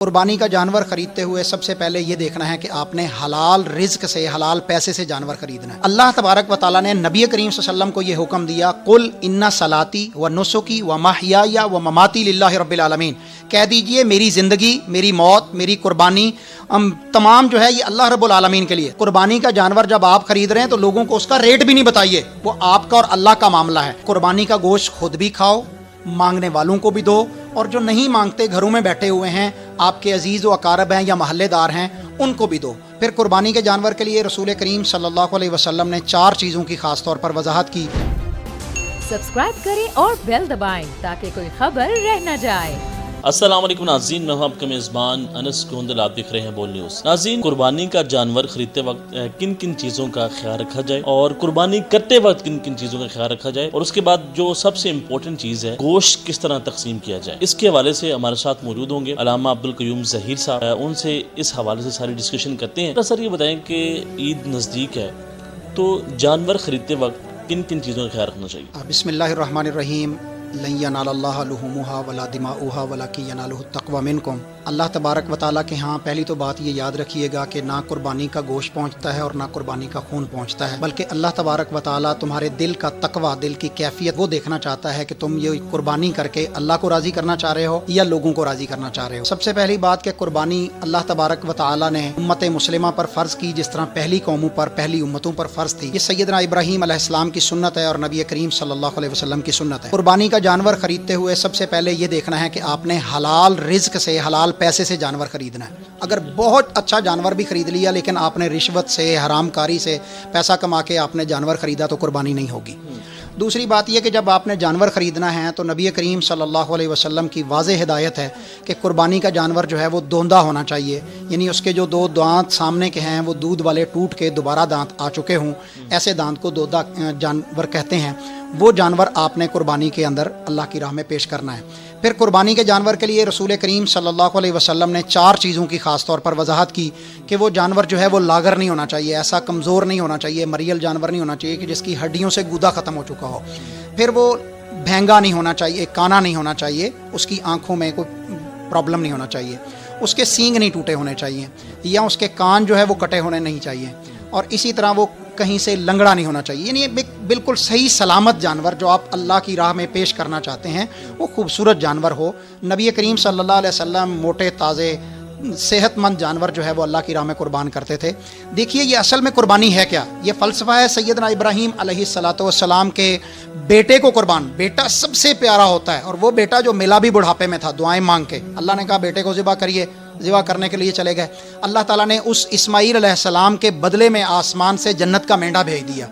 कुर्बानी का जानवर खरीदते हुए सबसे पहले ये देखना है कि आपने हलाल रिज्क से, हलाल पैसे से जानवर खरीदना है। अल्लाह तबारक व तआला ने नबी करीम सल्लल्लाहु अलैहि वसल्लम को ये हुक्म दिया, कुल इन्ना सलाती व नुसुकी व महयाया व ममाती लिल्लाहि रब्बिल आलमीन, कह दीजिए मेरी ज़िंदगी, मेरी मौत, मेरी कुर्बानी तमाम जो है ये अल्लाह रब्बुल आलमीन के लिए। कुर्बानी का जानवर जब आप खरीद रहे हैं तो लोगों को उसका रेट भी नहीं बताइए, वो आपका और अल्लाह का मामला है। कुर्बानी का गोश्त खुद भी खाओ, मांगने वालों को भी दो, और जो नहीं मांगते घरों में बैठे हुए हैं, आपके अजीज़ व अकारब हैं या महल्लेदार हैं, उनको भी दो। फिर कुर्बानी के जानवर के लिए रसूल करीम सल्लल्लाहु अलैहि वसल्लम ने 4 चीज़ों की खास तौर पर वजाहत की। सब्सक्राइब करें और बेल दबाएं ताकि कोई खबर रह न जाए। अस्सलाम वालेकुम नाज़रीन, मैं हूं आपका मेज़बान अनस गोंदल, आप देख रहे हैं बोल न्यूज़। नाज़रीन, कुर्बानी का जानवर खरीदते वक्त किन किन चीज़ों का ख्याल रखा जाए और कुर्बानी करते वक्त किन किन चीज़ों का ख्याल रखा जाए, और उसके बाद जो सबसे इम्पोर्टेंट चीज़ है गोश्त किस तरह तकसीम किया जाए, इसके हवाले से हमारे साथ मौजूद होंगे अल्लामा अब्दुल क़य्यूम ज़हीर साहब। उनसे इस हवाले से सारी डिस्कशन करते हैं। सर, ये बताएं कि ईद नज़दीक है तो जानवर खरीदते वक्त किन किन चीज़ों का ख्याल रखना चाहिए? बिस्मिल्लाहिर्रहमानिर्रहीम। लन यनालल्लाह लुहुमुहा वला दिमाउहा वलाकिन यनालुहु तक़वा मिनकुम। अल्लाह तबारक व तआला के यहाँ पहली तो बात ये याद रखिएगा कि ना कुर्बानी का गोश्त पहुँचता है और ना कुर्बानी का खून पहुँचता है, बल्कि अल्लाह तबारक व तआला तुम्हारे दिल का तक़वा, दिल की कैफियत वो देखना चाहता है कि तुम ये कुर्बानी करके अल्लाह को राज़ी करना चाह रहे हो या लोगों को राज़ी करना चाह रहे हो। सबसे पहली बात कि कुर्बानी अल्लाह तबारक व तआला ने उम्मत मुस्लिमा पर फ़र्ज़ की, जिस तरह पहली कौमों पर, पहली उम्मतों पर फ़र्ज़ थी। ये सैयदना इब्राहीम अलैहिस्सलाम की सुन्नत है और नबी करीम सल्लल्लाहु अलैहि वसल्लम की सुन्नत है। कुर्बानी का जानवर खरीदते हुए सबसे पहले ये देखना है कि आपने हलाल रिज्क से, हलाल पैसे से जानवर खरीदना है। अगर बहुत अच्छा जानवर भी खरीद लिया लेकिन आपने रिश्वत से, हरामकारी से पैसा कमा के आपने जानवर खरीदा तो कुर्बानी नहीं होगी। दूसरी बात यह कि जब आपने जानवर ख़रीदना है तो नबी करीम सल्लल्लाहु अलैहि वसल्लम की वाज़ेह हिदायत है कि कुर्बानी का जानवर जो है वो दोंदा होना चाहिए, यानी उसके जो 2 दांत सामने के हैं वो दूध वाले टूट के दोबारा दांत आ चुके हों, ऐसे दांत को दोंदा जानवर कहते हैं। वो जानवर आपने कुर्बानी के अंदर अल्लाह की राह में पेश करना है। फिर कुर्बानी के जानवर के लिए रसूल करीम सल्लल्लाहु अलैहि वसल्लम ने 4 चीज़ों की ख़ास तौर पर वजाहत की कि वो जानवर जो है वो लागर नहीं होना चाहिए, ऐसा कमज़ोर नहीं होना चाहिए, मरियल जानवर नहीं होना चाहिए कि जिसकी हड्डियों से गूदा ख़त्म हो चुका हो। फिर वो भैंगा नहीं होना चाहिए, काना नहीं होना चाहिए, उसकी आँखों में कोई प्रॉब्लम नहीं होना चाहिए, उसके सींग नहीं टूटे होने चाहिए, या उसके कान जो है वो कटे होने नहीं चाहिए, और इसी तरह वो कहीं से लंगड़ा नहीं होना चाहिए। यानी बिल्कुल सही सलामत जानवर जो आप अल्लाह की राह में पेश करना चाहते हैं वो खूबसूरत जानवर हो। नबी करीम सल्लल्लाहु अलैहि वसल्लम मोटे, ताज़े, सेहतमंद जानवर जो है वो अल्लाह की राह में कुर्बान करते थे। देखिए ये असल में कुर्बानी है क्या? ये फ़लसफ़ा है सैयदना इब्राहीम अलैहिस्सलातु वस्सलाम के बेटे को कुर्बान। बेटा सबसे प्यारा होता है, और वो बेटा जो मिला भी बुढ़ापे में था, दुआएं मांग के। अल्लाह ने कहा बेटे को ज़िबा करिए, ज़िबा करने के लिए चले गए। अल्लाह ताला ने उस इस्माईल अलैहिस्सलाम के बदले में आसमान से जन्नत का मेंढा भेज दिया,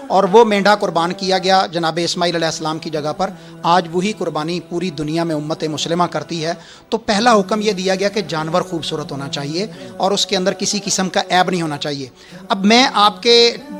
और वो मेंढा कुर्बान किया गया जनाब इस्माईल अलैहिस्सलाम की जगह पर। आज वही कुर्बानी पूरी दुनिया में उम्मत मुस्लिमा करती है। तो पहला हुक्म ये दिया गया कि जानवर खूबसूरत होना चाहिए और उसके अंदर किसी किस्म का ऐब नहीं होना चाहिए। अब मैं आपके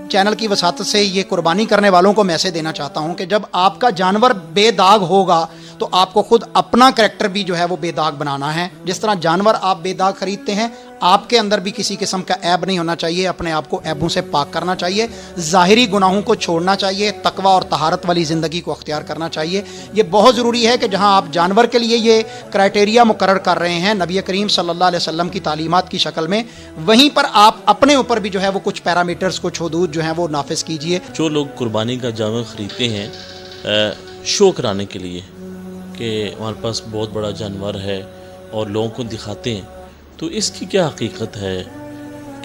चैनल की वसात से ये कुर्बानी करने वालों को मैसेज देना चाहता हूँ कि जब आपका जानवर बेदाग होगा तो आपको खुद अपना करैक्टर भी जो है वो बेदाग बनाना है। जिस तरह जानवर आप बेदाग खरीदते हैं, आपके अंदर भी किसी किस्म का ऐब नहीं होना चाहिए, अपने आप को ऐबों से पाक करना चाहिए, ज़ाहिरी गुनाहों को छोड़ना चाहिए, तकवा और तहारत वाली ज़िंदगी को अख्तियार करना चाहिए। ये बहुत ज़रूरी है कि जहाँ आप जानवर के लिए ये क्राइटेरिया मुकर्रर कर रहे हैं नबी करीम सल्लल्लाहु अलैहि वसल्लम की तालीमात की शक्ल में, वहीं पर आप अपने ऊपर भी जो है वो कुछ पैरामीटर्स, कुछ हदूद जो हैं वो नाफिज कीजिए। जो लोग कुर्बानी का जानवर ख़रीदते हैं शो कराने के लिए कि हमारे पास बहुत बड़ा जानवर है और लोगों को दिखाते हैं, तो इसकी क्या हकीकत है?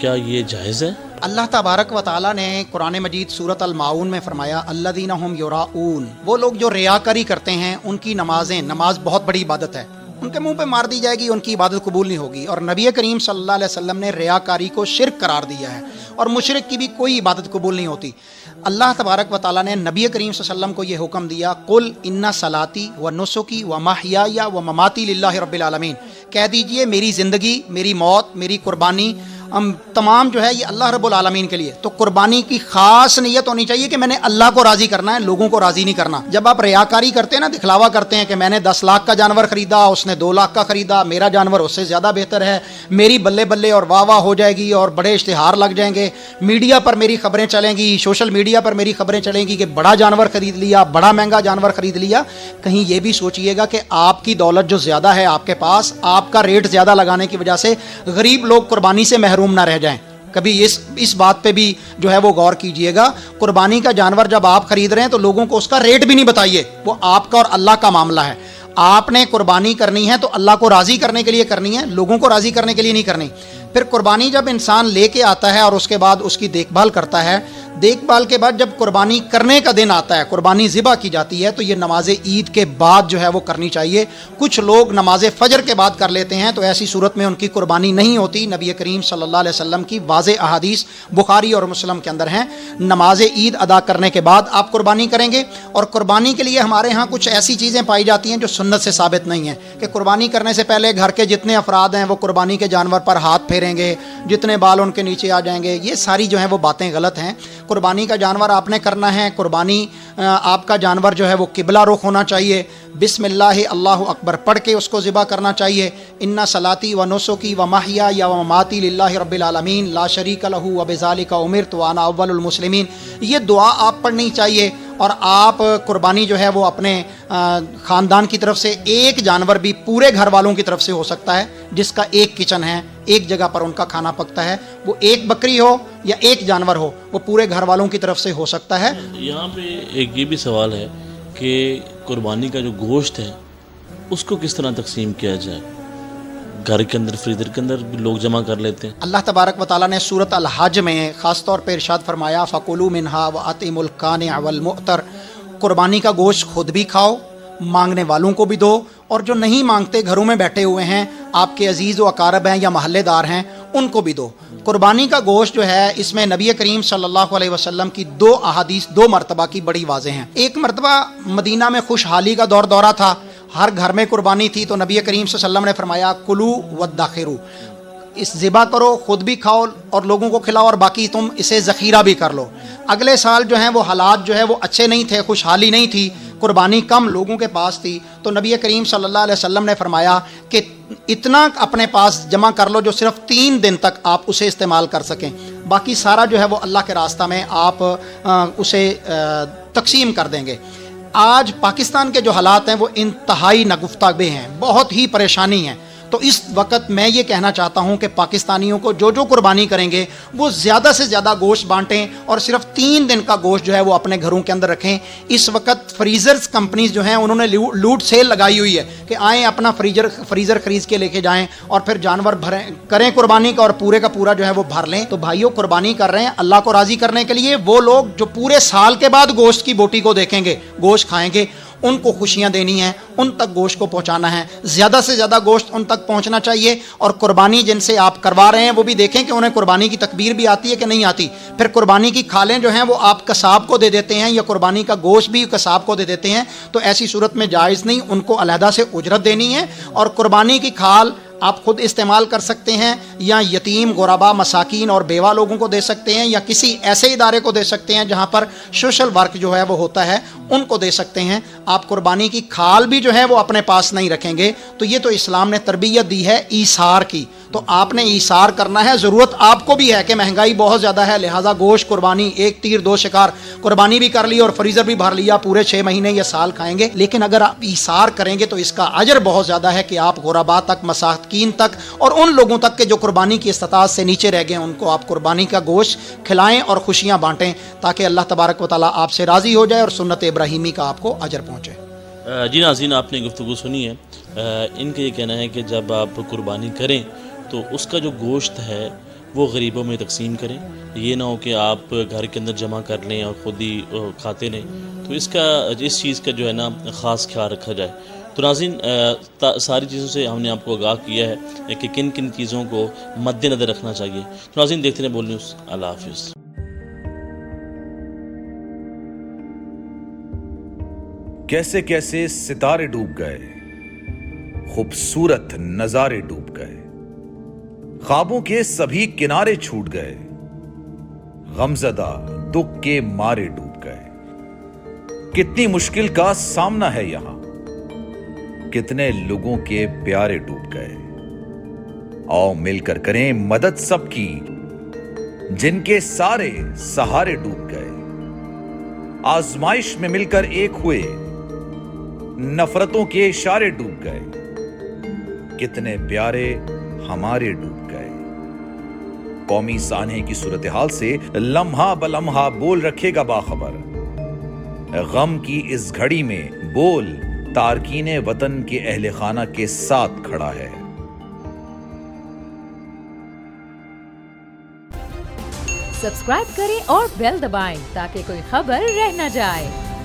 क्या ये जायज़ है? अल्लाह तबारक व तआला ने कुरान मजीद सूरत अल-माऊन में फरमाया अल्लज़ीना हुम युराऊन, वो लोग जो रियाकारी करते हैं उनकी नमाज बहुत बड़ी इबादत है, उनके मुंह पे मार दी जाएगी, उनकी इबादत कबूल नहीं होगी। और नबी करीम सल्लल्लाहु अलैहि वसल्लम ने रियाकारी को शिर्क करार दिया है, और मुशरिक की भी कोई इबादत कबूल नहीं होती। अल्लाह तबारक व तआला ने नबी करीम सल्लल्लाहु अलैहि वसल्लम को ये हुक्म दिया, कुल इन्ना सलाती व नुसुकी व महयाया व ममाती लिल्लाहि रब्बिल आलमीन, कह दीजिए मेरी ज़िंदगी, मेरी मौत, मेरी कुर्बानी تمام جو ہے یہ اللہ رب العالمین کے لیے. تو قربانی کی خاص نیت ہونی چاہیے کہ میں نے اللہ کو راضی کرنا ہے, لوگوں کو راضی نہیں کرنا. جب آپ ریاکاری کرتے ہیں نا, دکھلاوا کرتے ہیں کہ میں نے 10 لاکھ کا جانور خریدا, اس نے 2 لاکھ کا خریدا, میرا جانور اس سے زیادہ بہتر ہے, میری بلے بلے اور واہ واہ ہو جائے گی اور بڑے اشتہار لگ جائیں گے, میڈیا پر میری خبریں چلیں گی, سوشل میڈیا پر میری خبریں چلیں گی کہ بڑا جانور خرید لیا, بڑا مہنگا جانور خرید لیا. کہیں یہ بھی سوچئے گا کہ آپ کی دولت جو زیادہ ہے آپ کے پاس, آپ کا ریٹ زیادہ لگانے کی وجہ سے غریب لوگ قربانی سے محروم نہ رہ جائیں. کبھی اس بات پہ بھی جو ہے وہ غور کیجئے گا. قربانی کا جانور جب آپ خرید رہے ہیں تو لوگوں کو اس کا ریٹ بھی نہیں بتائیے, وہ آپ کا اور اللہ کا معاملہ ہے. آپ نے قربانی کرنی ہے تو اللہ کو راضی کرنے کے لیے کرنی ہے, لوگوں کو راضی کرنے کے لیے نہیں کرنی. پھر قربانی جب انسان لے کے آتا ہے اور اس کے بعد اس کی دیکھ بھال کرتا ہے, دیکھ بھال کے بعد جب قربانی کرنے کا دن آتا ہے, قربانی ذبح کی جاتی ہے, تو یہ نماز عید کے بعد جو ہے وہ کرنی چاہیے. کچھ لوگ نماز فجر کے بعد کر لیتے ہیں, تو ایسی صورت میں ان کی قربانی نہیں ہوتی. نبی کریم صلی اللہ علیہ وسلم کی واضح احادیث بخاری اور مسلم کے اندر ہیں. نماز عید ادا کرنے کے بعد آپ قربانی کریں گے. اور قربانی کے لیے ہمارے ہاں کچھ ایسی چیزیں پائی جاتی ہیں جو سنت سے ثابت نہیں ہیں, کہ قربانی کرنے سے پہلے گھر کے جتنے افراد ہیں وہ قربانی کے جانور پر ہاتھ پھیریں گے, جتنے بال ان کے نیچے آ جائیں گے. یہ ساری جو ہیں وہ باتیں غلط ہیں. قربانی کا جانور آپ نے کرنا ہے, قربانی آپ کا جانور جو ہے وہ قبلہ رخ ہونا چاہیے. بسم اللہ اللہ اکبر پڑھ کے اس کو ذبح کرنا چاہیے. ان صلاتی و نسکی و محیای و مماتی للہ رب العالمین لا شریک لہ و بذالک امرت وانا اول المسلمین. یہ دعا آپ پڑھنی چاہیے. اور آپ قربانی جو ہے وہ اپنے خاندان کی طرف سے ایک جانور بھی پورے گھر والوں کی طرف سے ہو سکتا ہے, جس کا ایک کچن ہے, ایک جگہ پر ان کا کھانا پکتا ہے. وہ ایک بکری ہو یا ایک جانور ہو, وہ پورے گھر والوں کی طرف سے ہو سکتا ہے. یہاں پہ ایک یہ بھی سوال ہے کہ قربانی کا جو گوشت ہے اس کو کس طرح تقسیم کیا جائے. گھر کے اندر فریزر کے اندر لوگ جمع کر لیتے ہیں. اللہ تبارک و تعالیٰ نے سورۃ الحج میں خاص طور پہ ارشاد فرمایا فَكُلُوا مِنْهَا وَأَطْعِمُوا الْقَانِعَ وَالْمُعْتَرَ. قربانی کا گوشت خود بھی کھاؤ, مانگنے والوں کو بھی دو, اور جو نہیں مانگتے گھروں میں بیٹھے ہوئے ہیں, آپ کے عزیز و اقارب ہیں یا محلے دار ہیں, ان کو بھی دو. قربانی کا گوشت جو ہے اس میں نبی کریم صلی اللہ علیہ وسلم کی 2 احادیث 2 مرتبہ کی بڑی واضح ہیں. ایک مرتبہ مدینہ میں خوشحالی کا دورہ تھا, ہر گھر میں قربانی تھی, تو نبی کریم صلی اللہ علیہ وسلم نے فرمایا کلو وادخروا, اس ذبح کرو, خود بھی کھاؤ اور لوگوں کو کھلاؤ, اور باقی تم اسے ذخیرہ بھی کر لو. اگلے سال جو ہیں وہ حالات جو ہے وہ اچھے نہیں تھے, خوشحالی نہیں تھی, قربانی کم لوگوں کے پاس تھی, تو نبی کریم صلی اللہ علیہ وسلم نے فرمایا کہ اتنا اپنے پاس جمع کر لو جو صرف 3 دن تک آپ اسے استعمال کر سکیں, باقی سارا جو ہے وہ اللہ کے راستہ میں آپ اسے تقسیم کر دیں گے. آج پاکستان کے جو حالات ہیں وہ انتہائی نگفتہ بے ہیں, بہت ہی پریشانی ہے. تو اس وقت میں یہ کہنا چاہتا ہوں کہ پاکستانیوں کو جو قربانی کریں گے وہ زیادہ سے زیادہ گوشت بانٹیں, اور صرف 3 دن کا گوشت جو ہے وہ اپنے گھروں کے اندر رکھیں. اس وقت فریزرز کمپنیز جو ہیں انہوں نے لوٹ سیل لگائی ہوئی ہے کہ آئیں اپنا فریزر خرید کے لے کے جائیں اور پھر جانور بھریں کریں قربانی کا, اور پورے کا پورا جو ہے وہ بھر لیں. تو بھائیوں, قربانی کر رہے ہیں اللہ کو راضی کرنے کے لیے. وہ لوگ جو پورے سال کے بعد گوشت کی بوٹی کو دیکھیں گے, گوشت کھائیں گے, ان کو خوشیاں دینی ہیں, ان تک گوشت کو پہنچانا ہے, زیادہ سے زیادہ گوشت ان تک پہنچنا چاہیے. اور قربانی جن سے آپ کروا رہے ہیں وہ بھی دیکھیں کہ انہیں قربانی کی تکبیر بھی آتی ہے کہ نہیں آتی. پھر قربانی کی کھالیں جو ہیں وہ آپ قصاب کو دے دیتے ہیں, یا قربانی کا گوشت بھی قصاب کو دے دیتے ہیں, تو ایسی صورت میں جائز نہیں, ان کو علیحدہ سے اجرت دینی ہے. اور قربانی کی کھال آپ خود استعمال کر سکتے ہیں, یا یتیم, غربا, مساکین اور بیوہ لوگوں کو دے سکتے ہیں, یا کسی ایسے ادارے کو دے سکتے ہیں جہاں پر سوشل ورک جو ہے وہ ہوتا ہے, ان کو دے سکتے ہیں. آپ قربانی کی کھال بھی جو ہے وہ اپنے پاس نہیں رکھیں گے. تو یہ تو اسلام نے تربیت دی ہے ایثار کی, تو آپ نے ایثار کرنا ہے. ضرورت آپ کو بھی ہے کہ مہنگائی بہت زیادہ ہے, لہٰذا گوشت قربانی 1 تیر 2 شکار, قربانی بھی کر لی اور فریزر بھی بھر لیا, پورے 6 مہینے یا سال کھائیں گے. لیکن اگر آپ ایثار کریں گے تو اس کا اجر بہت زیادہ ہے کہ آپ غربا تک, مساکین تک, اور ان لوگوں تک کہ جو قربانی کی استطاعت سے نیچے رہ گئے, ان کو آپ قربانی کا گوشت کھلائیں اور خوشیاں بانٹیں, تاکہ اللہ تبارک و تعالیٰ آپ سے راضی ہو جائے اور سنت ابراہیمی کا آپ کو اجر پہنچے. جی ناظرین, آپ نے گفتگو سنی ہے. ان کا یہ کہنا ہے کہ جب آپ قربانی کریں تو اس کا جو گوشت ہے وہ غریبوں میں تقسیم کریں. یہ نہ ہو کہ آپ گھر کے اندر جمع کر لیں اور خود ہی کھاتے رہیں. تو اس چیز کا جو ہے نا خاص خیال رکھا جائے. تو ناظرین, ساری چیزوں سے ہم نے آپ کو آگاہ کیا ہے کہ کن کن چیزوں کو مد نظر رکھنا چاہیے. تو ناظرین, دیکھتے رہیں بول نیوز. اللہ حافظ. کیسے کیسے ستارے ڈوب گئے, خوبصورت نظارے ڈوب گئے, ख्वाबों के सभी किनारे छूट गए, गमजदा दुख के मारे डूब गए। कितनी मुश्किल का सामना है यहां, कितने लोगों के प्यारे डूब गए। आओ मिलकर करें मदद सबकी, जिनके सारे सहारे डूब गए। आजमाइश में मिलकर एक हुए, नफरतों के इशारे डूब गए। कितने प्यारे हमारे डूब गए। कौमी सानहे की सूरत हाल से लम्हा बलम्हा बोल रखेगा बाखबर। गम की इस घड़ी में बोल तारकीने वतन के अहले खाना के साथ खड़ा है। सब्सक्राइब करें और बेल दबाएं ताकि कोई खबर रह न जाए।